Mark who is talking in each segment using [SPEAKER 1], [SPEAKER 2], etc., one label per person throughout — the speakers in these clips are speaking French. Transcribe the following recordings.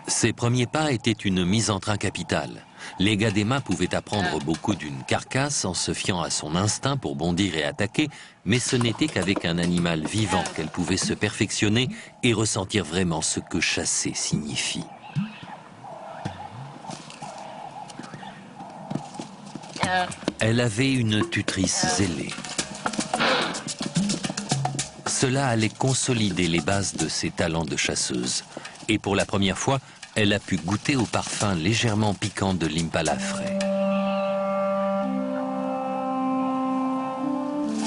[SPEAKER 1] Ses premiers pas étaient une mise en train capitale. Les Gadema pouvaient apprendre beaucoup d'une carcasse en se fiant à son instinct pour bondir et attaquer, mais ce n'était qu'avec un animal vivant qu'elle pouvait se perfectionner et ressentir vraiment ce que chasser signifie. Elle avait une tutrice zélée. Cela allait consolider les bases de ses talents de chasseuse. Et pour la première fois, elle a pu goûter au parfum légèrement piquant de l'impala frais.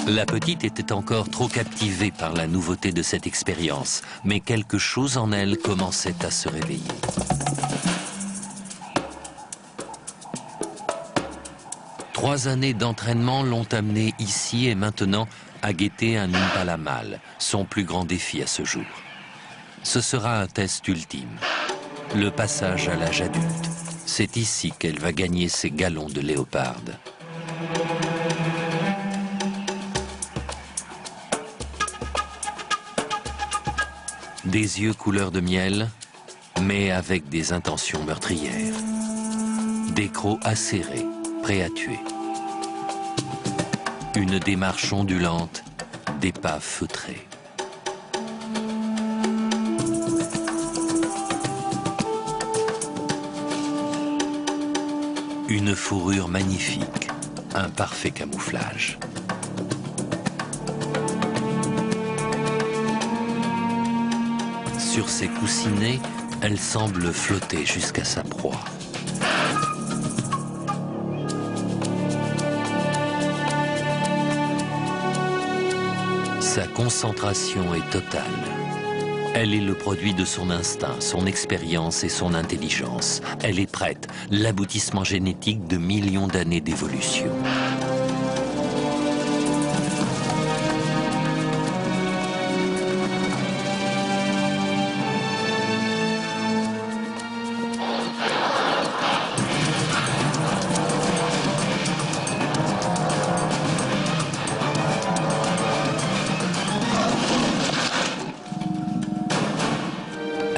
[SPEAKER 1] La petite était encore trop captivée par la nouveauté de cette expérience, mais quelque chose en elle commençait à se réveiller. Trois années d'entraînement l'ont amenée ici et maintenant à guetter un impala mâle, son plus grand défi à ce jour. Ce sera un test ultime, le passage à l'âge adulte. C'est ici qu'elle va gagner ses galons de léoparde. Des yeux couleur de miel, mais avec des intentions meurtrières. Des crocs acérés, prêts à tuer. Une démarche ondulante, des pas feutrés. Une fourrure magnifique, un parfait camouflage. Sur ses coussinets, elle semble flotter jusqu'à sa proie. Sa concentration est totale. Elle est le produit de son instinct, son expérience et son intelligence. Elle est prête, l'aboutissement génétique de millions d'années d'évolution.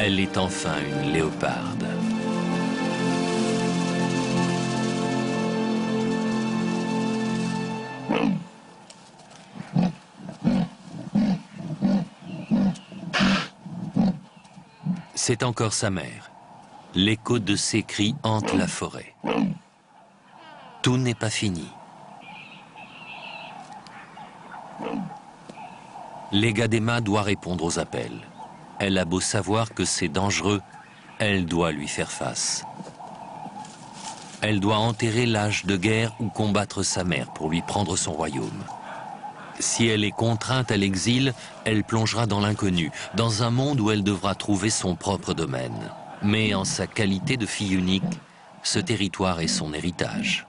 [SPEAKER 1] Elle est enfin une léoparde. C'est encore sa mère. L'écho de ses cris hante la forêt. Tout n'est pas fini. Les Gadema doit répondre aux appels. Elle a beau savoir que c'est dangereux, elle doit lui faire face. Elle doit enterrer l'âge de guerre ou combattre sa mère pour lui prendre son royaume. Si elle est contrainte à l'exil, elle plongera dans l'inconnu, dans un monde où elle devra trouver son propre domaine. Mais en sa qualité de fille unique, ce territoire est son héritage.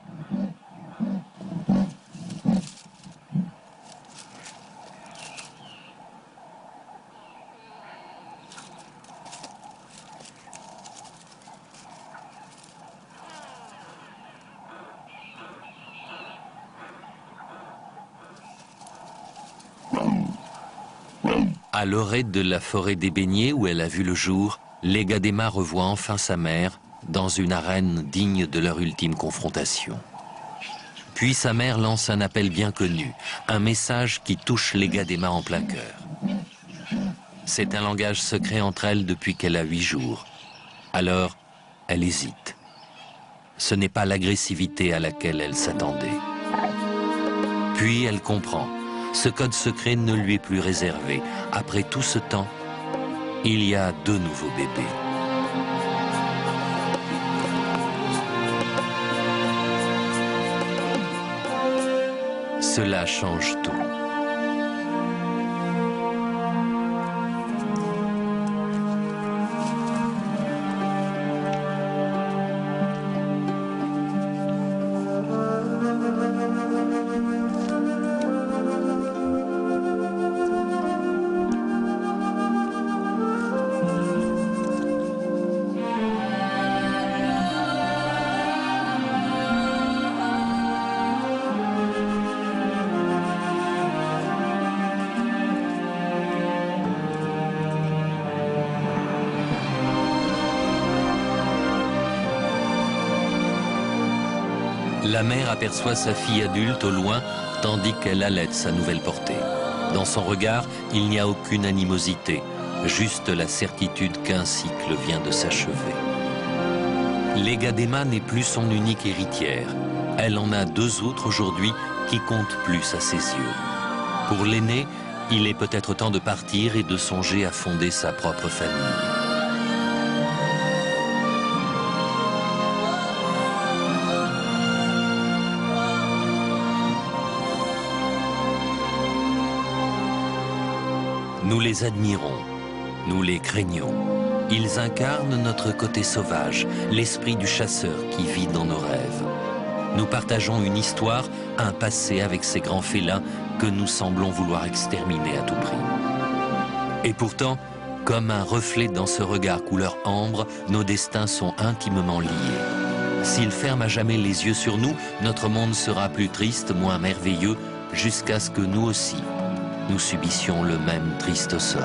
[SPEAKER 1] À l'orée de la forêt des beignets où elle a vu le jour, les Gadema revoient enfin sa mère dans une arène digne de leur ultime confrontation. Puis sa mère lance un appel bien connu, un message qui touche les Gadema en plein cœur. C'est un langage secret entre elles depuis qu'elle a 8 jours. Alors, elle hésite. Ce n'est pas l'agressivité à laquelle elle s'attendait. Puis elle comprend. Ce code secret ne lui est plus réservé. Après tout ce temps, il y a 2 nouveaux bébés. Cela change tout. La mère aperçoit sa fille adulte au loin, tandis qu'elle allaite sa nouvelle portée. Dans son regard, il n'y a aucune animosité, juste la certitude qu'un cycle vient de s'achever. Legadema n'est plus son unique héritière. Elle en a 2 autres aujourd'hui qui comptent plus à ses yeux. Pour l'aîné, il est peut-être temps de partir et de songer à fonder sa propre famille. Nous les admirons, nous les craignons. Ils incarnent notre côté sauvage, l'esprit du chasseur qui vit dans nos rêves. Nous partageons une histoire, un passé avec ces grands félins que nous semblons vouloir exterminer à tout prix. Et pourtant, comme un reflet dans ce regard couleur ambre, nos destins sont intimement liés. S'ils ferment à jamais les yeux sur nous, notre monde sera plus triste, moins merveilleux, jusqu'à ce que nous aussi, nous subissions le même triste sort.